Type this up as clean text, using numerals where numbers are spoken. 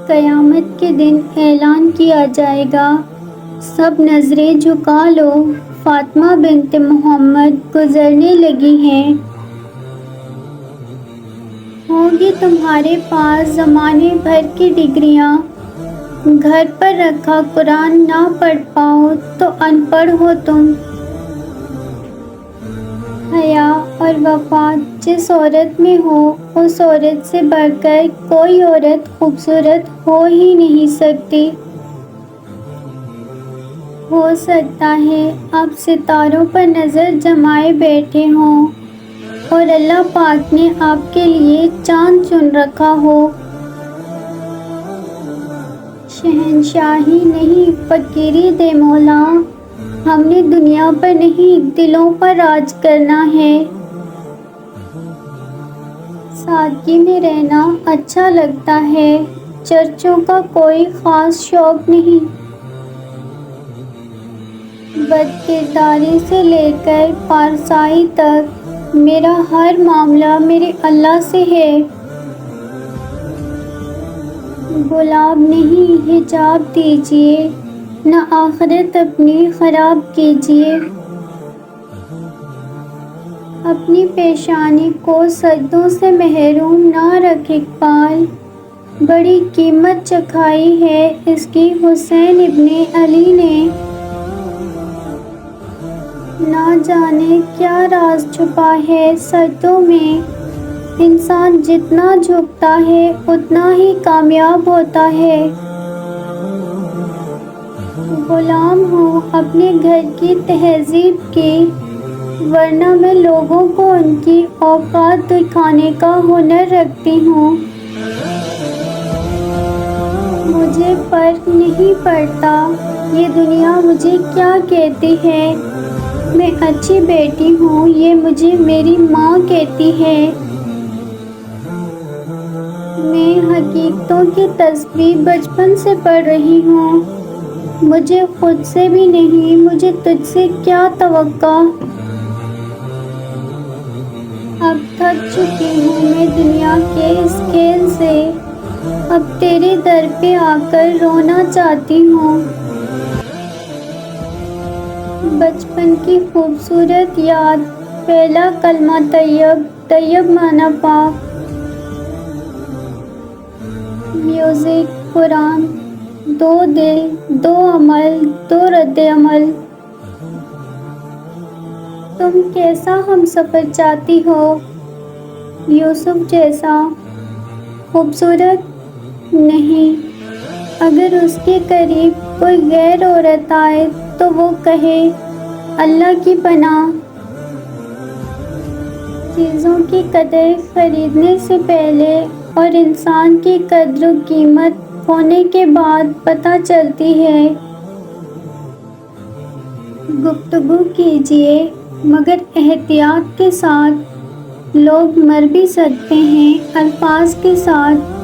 قیامت کے دن اعلان کیا جائے گا، سب نظریں جھکا لو، فاطمہ بنت محمد گزرنے لگی ہیں۔ ہوں گی تمہارے پاس زمانے بھر کی ڈگریاں، گھر پر رکھا قرآن نہ پڑھ پاؤ تو ان پڑھ ہو تم۔ حیا اور وفات جس عورت میں ہو، اس عورت سے بڑھ کر کوئی عورت خوبصورت ہو ہی نہیں سکتی۔ ہو سکتا ہے آپ ستاروں پر نظر جمائے بیٹھے ہوں اور اللہ پاک نے آپ کے لیے چاند چن رکھا ہو۔ شہنشاہی نہیں فقیری دے مولا، ہم نے دنیا پر نہیں دلوں پر راج کرنا ہے۔ سادگی میں رہنا اچھا لگتا ہے، چرچوں کا کوئی خاص شوق نہیں۔ بد کرداری سے لے کر پارسائی تک میرا ہر معاملہ میرے اللہ سے ہے۔ گلاب نہیں حجاب دیجیے، نہ آخرت اپنی خراب کیجیے۔ اپنی پیشانی کو سجدوں سے محروم نہ رکھ اقبال، بڑی قیمت چکھائی ہے اس کی حسین ابن علی نے۔ نہ جانے کیا راز چھپا ہے سجدوں میں، انسان جتنا جھکتا ہے اتنا ہی کامیاب ہوتا ہے۔ غلام ہوں اپنے گھر کی تہذیب کی، ورنہ میں لوگوں کو ان کی اوقات دکھانے کا ہنر رکھتی ہوں۔ مجھے فرق نہیں پڑتا یہ دنیا مجھے کیا کہتی ہے، میں اچھی بیٹی ہوں یہ مجھے میری ماں کہتی ہے۔ میں حقیقتوں کی تسبیح بچپن سے پڑھ رہی ہوں، مجھے خود سے بھی نہیں، مجھے تجھ سے کیا توقع۔ اب تھک چکی ہوں میں دنیا کے اس کھیل سے، اب تیرے در پہ آ کر رونا چاہتی ہوں۔ بچپن کی خوبصورت یاد، پہلا کلمہ طیب، طیب معنی پاک۔ میوزک قرآن، دو دل، دو عمل، دو رد عمل۔ تم کیسا ہم سفر چاہتی ہو؟ یوسف جیسا خوبصورت؟ نہیں، اگر اس کے قریب کوئی غیر عورت آئے تو وہ کہے اللہ کی پناہ۔ چیزوں کی قدر خریدنے سے پہلے اور انسان کی قدر و قیمت ہونے کے بعد پتہ چلتی ہے۔ گفتگو کیجیے مگر احتیاط کے ساتھ، لوگ مر بھی سکتے ہیں، الفاظ کے ساتھ۔